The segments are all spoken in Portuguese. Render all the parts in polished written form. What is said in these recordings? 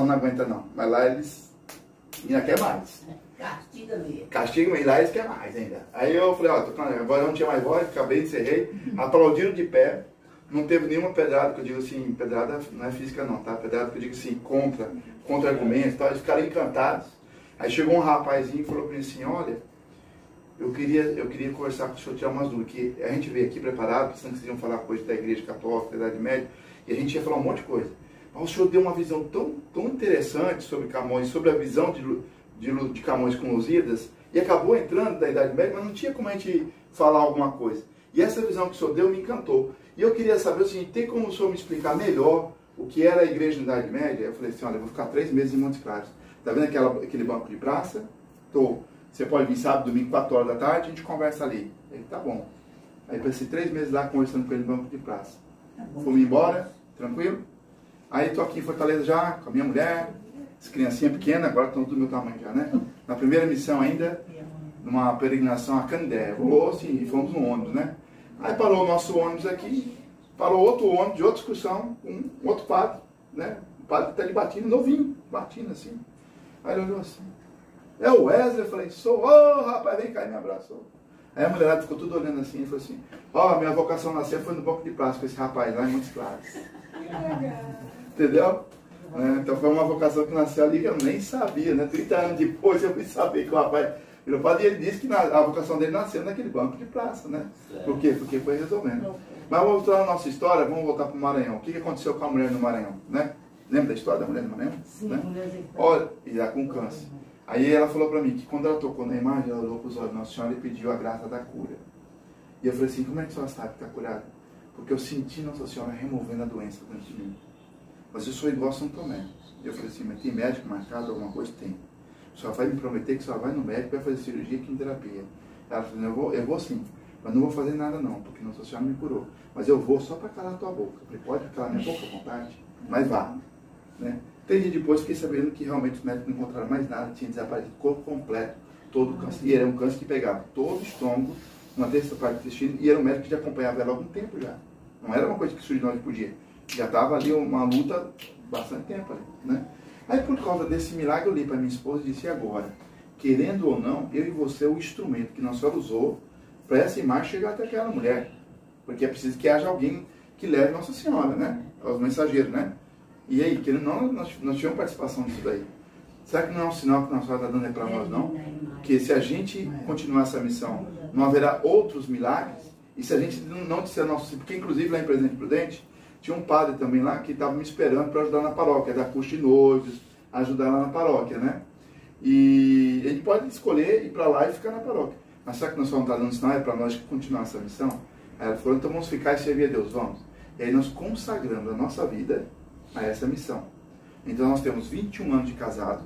não aguenta não. Mas lá eles ainda quer mais. Castiga mesmo. Castiga, mas lá eles querem mais ainda. Aí eu falei, ó, agora não tinha mais voz, acabei, encerrei. Aplaudiram de pé. Não teve nenhuma pedrada, que eu digo assim, pedrada não é física não, tá? Pedrada que eu digo assim, contra argumentos e tal. Eles ficaram encantados. Aí chegou um rapazinho e falou para mim assim, olha, eu queria conversar com o senhor, tirar umas dúvidas, que a gente veio aqui preparado, pensando que vocês iam falar coisa da igreja católica, da Idade Média, e a gente ia falar um monte de coisa. Mas o senhor deu uma visão tão interessante sobre Camões, sobre a visão de Camões com Lusíadas, e acabou entrando da Idade Média, mas não tinha como a gente falar alguma coisa. E essa visão que o senhor deu me encantou. E eu queria saber o seguinte, tem como o senhor me explicar melhor o que era a igreja na Idade Média? Eu falei assim, olha, eu vou ficar 3 meses em Montes Claros. Tá vendo aquele banco de praça? Você pode vir sábado, domingo, 4 horas da tarde, a gente conversa ali. Ele, tá bom. Aí passei 3 meses lá conversando com ele no banco de praça. Fomos embora, tranquilo. Aí tô aqui em Fortaleza já, com a minha mulher, as criancinhas pequenas, agora estão do meu tamanho já, né? Na primeira missão ainda, numa peregrinação a Canindé. Rolou assim, e fomos no ônibus, né? Aí parou o nosso ônibus aqui, parou outro ônibus de outra excursão, um outro padre, né? O padre tá de batina, novinho, batina assim. Aí ele olhou assim, é o Wesley? Eu falei, sou, ô rapaz, vem cá e me abraçou. Aí a mulherada ficou tudo olhando assim, e falou assim, ó, minha vocação nascer foi no banco de praça com esse rapaz lá em Montes Claros. Entendeu? Então foi uma vocação que nasceu ali que eu nem sabia, né? 30 anos depois eu fui saber que o rapaz virou padre e ele disse que a vocação dele nasceu naquele banco de praça, né? Por quê? Porque foi resolvendo. Mas vamos voltar à nossa história, vamos voltar para o Maranhão. O que aconteceu com a mulher no Maranhão, né? Lembra da história da mulher no Maranhão? Sim, né? mulher. Olha, e já com câncer. Aí ela falou para mim que quando ela tocou na imagem, ela olhou para os olhos de Nossa Senhora e pediu a graça da cura. E eu falei assim, como é que a senhora sabe que está curada? Porque eu senti Nossa Senhora removendo a doença dentro de mim. Mas eu sou igual a São Tomé. Eu falei assim, mas tem médico marcado, alguma coisa? Tem. A senhora vai me prometer que a senhora vai no médico, vai fazer cirurgia e quimioterapia. Ela falou, eu vou sim, mas não vou fazer nada não, porque Nossa Senhora me curou. Mas eu vou só para calar a tua boca. Eu falei, pode calar minha boca à vontade, mas vá. Né? 3 dias depois fiquei sabendo que realmente os médicos não encontraram mais nada, tinha desaparecido o corpo completo, todo o câncer. E era um câncer que pegava todo o estômago, uma terça parte do intestino, e era um médico que já acompanhava ela há algum tempo já. Não era uma coisa que surgiu de noite por dia. Já estava ali uma luta bastante tempo ali, né? Aí por causa desse milagre eu li para minha esposa e disse, e agora? Querendo ou não, eu e você é o instrumento que Nossa Senhora usou para essa imagem chegar até aquela mulher. Porque é preciso que haja alguém que leve Nossa Senhora, né? Os mensageiros, né? E aí, querendo ou não, nós tivemos participação nisso daí. Será que não é um sinal que Nossa Senhora está dando para nós, não? Que se a gente continuar essa missão, não haverá outros milagres? E se a gente não disser nosso... Porque inclusive lá em Presidente Prudente, tinha um padre também lá que estava me esperando para ajudar na paróquia, dar curso de noivos, ajudar lá na paróquia, né? E ele pode escolher ir para lá e ficar na paróquia. Mas será que nós não está dando sinal? É para nós continuar essa missão? Aí ela falou, então vamos ficar e servir a Deus, vamos. E aí nós consagramos a nossa vida a essa missão. Então nós temos 21 anos de casado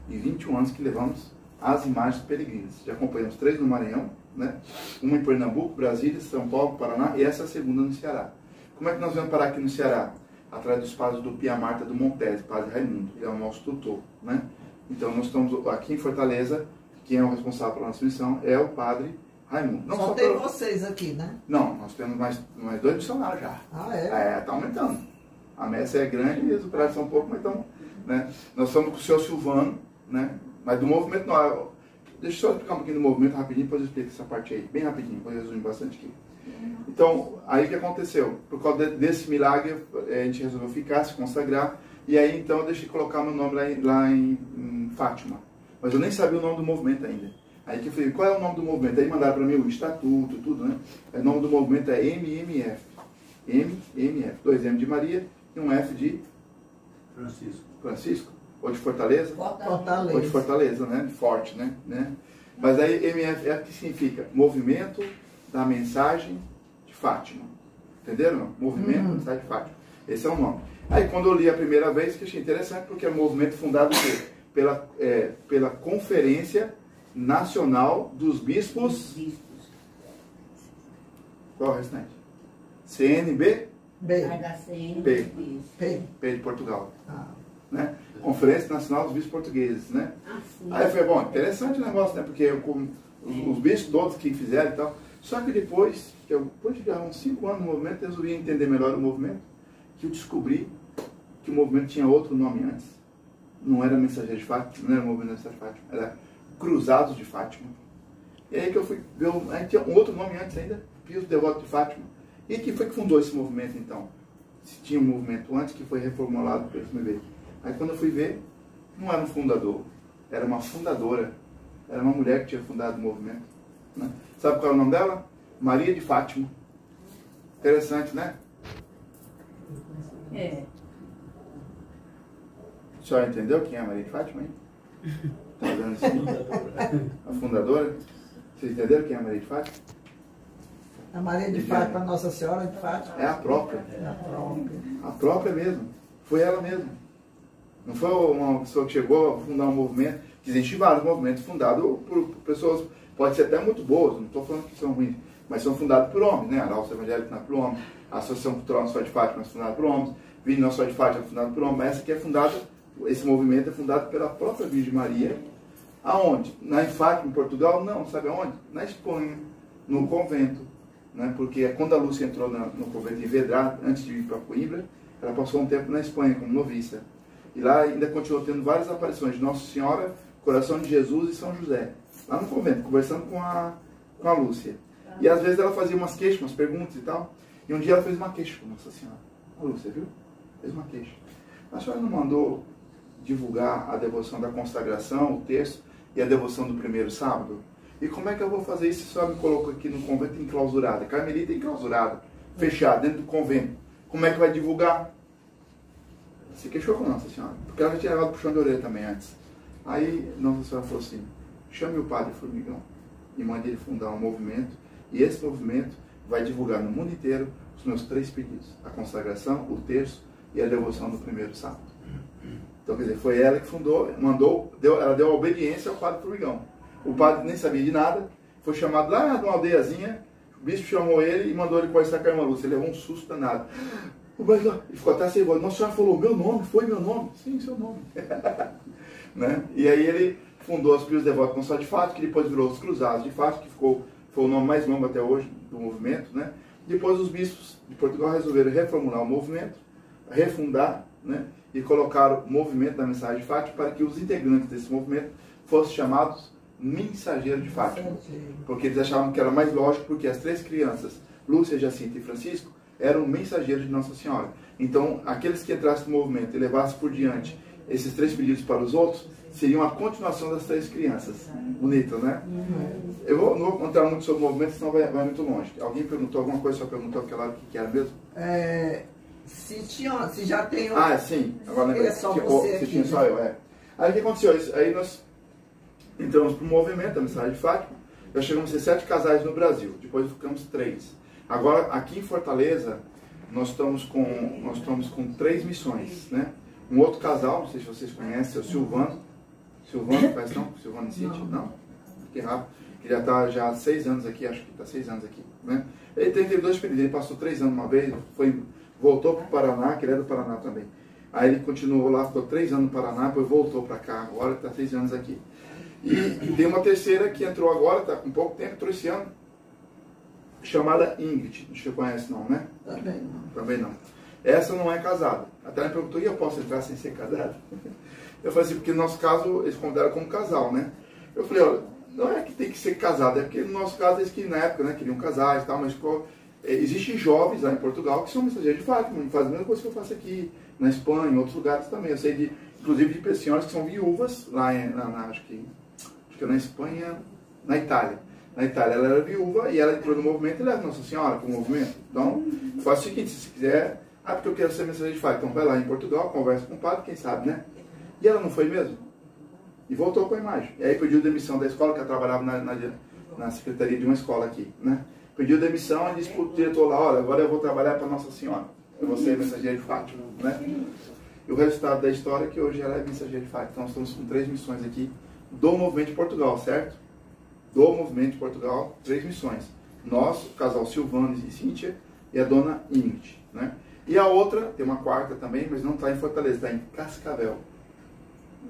e 21 anos que levamos as imagens peregrinas. Já acompanhamos 3 no Maranhão, né? Uma em Pernambuco, Brasília, São Paulo, Paraná e essa segunda no Ceará. Como é que nós vamos parar aqui no Ceará? Através dos padres do Pia Marta do Montese, padre Raimundo, ele é o nosso tutor, né? Então nós estamos aqui em Fortaleza, quem é o responsável pela nossa missão é o padre Raimundo. Não só tem vocês aqui, né? Não, nós temos mais 2 missionários já. Ah, é? Está aumentando. A messa é grande e os operados são um pouco, mas estão, né? Nós estamos com o senhor Silvano, né? Mas do movimento não. Deixa eu só explicar um pouquinho do movimento rapidinho, depois eu explico essa parte aí, bem rapidinho, depois eu resumo bastante aqui. Então, aí o que aconteceu? Por causa desse milagre, a gente resolveu ficar, se consagrar, e aí então eu deixei colocar meu nome lá em Fátima. Mas eu nem sabia o nome do movimento ainda. Aí que eu falei, qual é o nome do movimento? Aí mandaram para mim o estatuto, tudo, né? O nome do movimento é MMF. MMF, 2 M de Maria e um F de Francisco? Ou de Fortaleza? Fortaleza. Ou de Fortaleza, né? De forte, né? Mas aí MFF que significa Movimento da Mensagem de Fátima. Entenderam? Movimento da Mensagem de Fátima. Esse é o nome. Aí quando eu li a primeira vez, que achei interessante, porque é um movimento fundado pela Conferência Nacional dos Bispos. Qual é o restante? CNB? P de Portugal. Né? Conferência Nacional dos Bispos Portugueses, né? Aí eu falei, bom, interessante o negócio, né? Porque os bispos todos que fizeram e tal. Só que depois de uns 5 anos no movimento, eu resolvi entender melhor o movimento, que eu descobri que o movimento tinha outro nome antes. não era Mensageiro de Fátima, não era Movimento de Fátima, era Cruzados de Fátima. E aí que eu fui ver, aí tinha um outro nome antes ainda, Pios Devotos de Fátima. E quem foi que fundou esse movimento então? Se tinha um movimento antes que foi reformulado pelo FMB. Aí quando eu fui ver, não era um fundador, era uma fundadora, era uma mulher que tinha fundado o movimento. Né? Sabe qual é o nome dela? Maria de Fátima. Interessante, né? É. A senhora entendeu quem é a Maria de Fátima, hein? Tá vendo assim? A fundadora? Vocês entenderam quem é a Maria de Fátima? A Maria de Fátima, a Nossa Senhora de Fátima. É a própria. É a própria. A própria mesmo. Foi ela mesma. Não foi uma pessoa que chegou a fundar um movimento, que existem vários movimentos fundados por pessoas, pode ser até muito boas, não estou falando que são ruins, mas são fundados por homens, né? A Alça Evangélica é fundada por homens, a Associação Cultural Nossa Senhora de Fátima é fundada por homens, Vini Nossa Senhora de Fátima é fundada por homens, mas essa aqui é fundada, esse movimento é fundado pela própria Virgem Maria. Aonde? Na Fátima, em Portugal? Não, sabe aonde? Na Espanha, no convento. Né? Porque quando a Lúcia entrou no convento em Vedra, antes de ir para Coimbra, ela passou um tempo na Espanha como noviça. E lá ainda continuou tendo várias aparições de Nossa Senhora, Coração de Jesus e São José. Lá no convento, conversando com a Lúcia. E às vezes ela fazia umas queixas, umas perguntas e tal. E um dia ela fez uma queixa com Nossa Senhora. A Lúcia, viu? Fez uma queixa. A senhora não mandou divulgar a devoção da consagração, o terço e a devoção do primeiro sábado? E como é que eu vou fazer isso se a senhora me colocou aqui no convento enclausurada? Carmelita enclausurada, fechada, dentro do convento. Como é que vai divulgar? Se queixou com Nossa Senhora, porque ela já tinha levado puxão de orelha também antes. Aí Nossa Senhora falou assim, chame o Padre Formigão e mande ele fundar um movimento, e esse movimento vai divulgar no mundo inteiro os meus 3 pedidos, a consagração, o terço e a devoção do primeiro sábado. Então, quer dizer, foi ela que fundou, ela deu a obediência ao Padre Formigão. O padre nem sabia de nada, foi chamado lá de uma aldeiazinha, o bispo chamou ele e mandou ele conversar com a irmã Lúcia. Ele levou um susto danado. Ele ficou até sem voz. Nossa Senhora falou, meu nome? Foi meu nome? Sim, seu nome. Né? E aí ele fundou os Pios Devotos Nossa Senhora de Fátima, que depois virou os Cruzados de Fátima, que foi o nome mais longo até hoje do movimento. Né? Depois os bispos de Portugal resolveram reformular o movimento, refundar, né? E colocaram o movimento da Mensagem de Fátima para que os integrantes desse movimento fossem chamados Mensageiros de Fátima. Porque eles achavam que era mais lógico, porque as 3 crianças, Lúcia, Jacinta e Francisco, eram mensageiros de Nossa Senhora. Então, aqueles que entrassem no movimento e levassem por diante esses 3 pedidos para os outros, seriam a continuação das 3 crianças. Bonito, né? Eu não vou entrar muito sobre o movimento, senão vai muito longe. Alguém perguntou alguma coisa, só perguntou aquela hora que era mesmo? Se já tem... Ah, sim. Agora lembrei. É só você se aqui, tinha né? só eu, Aí o que aconteceu? Aí nós entramos para o movimento, a Mensagem de Fátima. Já chegamos a ser 7 casais no Brasil. Depois ficamos 3. Agora, aqui em Fortaleza, nós estamos com 3 missões, né? Um outro casal, não sei se vocês conhecem, é o Silvano. Silvano, faz não? Silvano e Cíntia? Não. Que rápido. Ele já está há 6 anos aqui, acho que está 6 anos aqui, né? Ele teve 2 períodos, ele passou 3 anos uma vez, voltou para o Paraná, que ele é do Paraná também. Aí ele continuou lá, ficou 3 anos no Paraná, depois voltou para cá, agora está 6 anos aqui. E tem uma terceira que entrou agora, está com pouco tempo, entrou esse ano, chamada Ingrid. Não sei se você conhece não, né? Também não. Também não. Essa não é casada. Até ela me perguntou, e eu posso entrar sem ser casada? Eu falei assim, porque no nosso caso, eles consideram como casal, né? Eu falei, olha, não é que tem que ser casado, é porque no nosso caso eles que na época, né, queriam casar e tal, mas existem jovens lá em Portugal que são mensageiros de Fátima, e fazem a mesma coisa que eu faço aqui, na Espanha, em outros lugares também. Eu sei inclusive de senhoras que são viúvas lá acho que é na Espanha, na Itália. Na Itália ela era viúva e ela entrou no movimento e leva Nossa Senhora para o movimento. Então, faz o seguinte, se quiser, porque eu quero ser mensageira de Fátima, então vai lá em Portugal, conversa com o padre, quem sabe, né? E ela não foi mesmo? E voltou com a imagem. E aí pediu demissão da escola, que ela trabalhava na secretaria de uma escola aqui, né? Pediu demissão e disse para o diretor lá, olha, agora eu vou trabalhar para Nossa Senhora. Eu vou ser mensageira de Fátima, né? E o resultado da história é que hoje ela é mensageira de Fátima. Então, nós estamos com 3 missões aqui do Movimento de Portugal, certo? Do Movimento de Portugal, 3 missões. Nós, o casal Silvano e Cíntia, e a dona Ingrid, né? E a outra, tem uma 4ª também, mas não está em Fortaleza, está em Cascavel.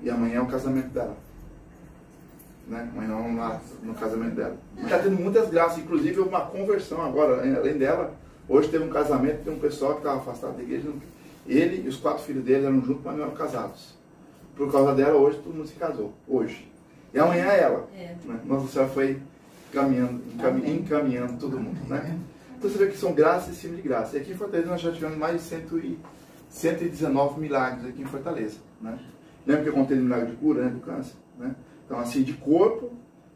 E amanhã é o casamento dela. Né? Amanhã vamos lá no casamento dela. Está tendo muitas graças, inclusive uma conversão agora, além dela. Hoje teve um casamento de um pessoal que estava afastado da igreja. Ele e os 4 filhos dele eram juntos, mas não eram casados. por causa dela, hoje todo mundo se casou. Hoje. E amanhã é ela. Né? Nossa Senhora foi encaminhando todo mundo. Né? Então você vê que são graças em cima de graça. E aqui em Fortaleza nós já tivemos mais de 119 milagres aqui em Fortaleza. Né? Lembra que eu contei o milagre de cura, né, do câncer? Né? Então, assim, de corpo,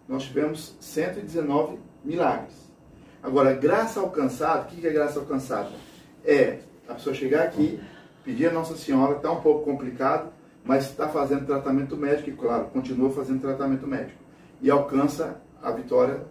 nós tivemos 119 milagres. Agora, graça alcançada, o que é graça alcançada? É a pessoa chegar aqui, pedir a Nossa Senhora, está um pouco complicado, mas está fazendo tratamento médico, e claro, continua fazendo tratamento médico. E alcança a vitória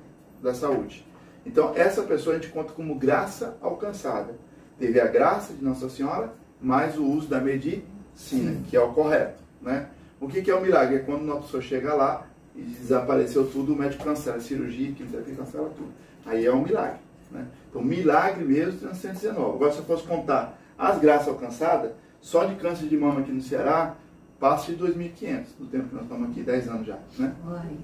da saúde. Então, essa pessoa a gente conta como graça alcançada. Teve a graça de Nossa Senhora, mais o uso da medicina, que é o correto. Né? O que é o milagre? É quando uma pessoa chega lá e desapareceu tudo, o médico cancela a cirurgia, quimioterapia, cancela tudo. Aí é um milagre. Né? Então, milagre mesmo tem 119. Agora, se eu fosse contar as graças alcançadas, só de câncer de mama aqui no Ceará, passa de 2.500, no tempo que nós estamos aqui, 10 anos já. Né?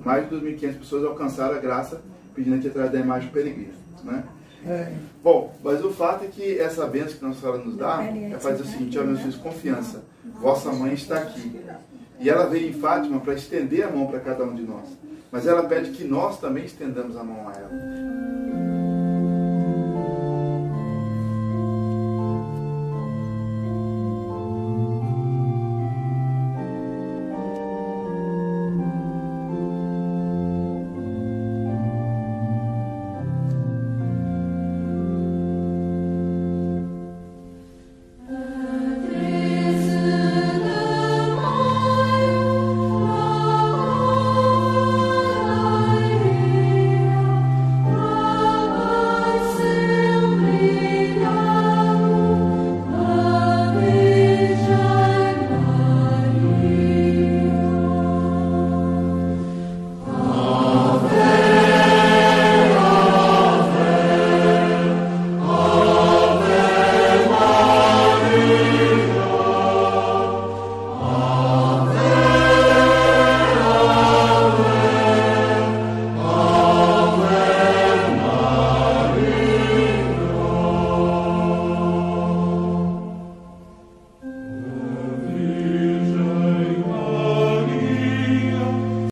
Mais de 2.500 pessoas alcançaram a graça pedindo aqui atrás da imagem peregrina. Né? Bom, mas o fato é que essa bênção que Nossa Senhora nos dá é fazer o seguinte: ó, meus filhos, confiança, vossa mãe está aqui. E ela veio em Fátima para estender a mão para cada um de nós. Mas ela pede que nós também estendamos a mão a ela.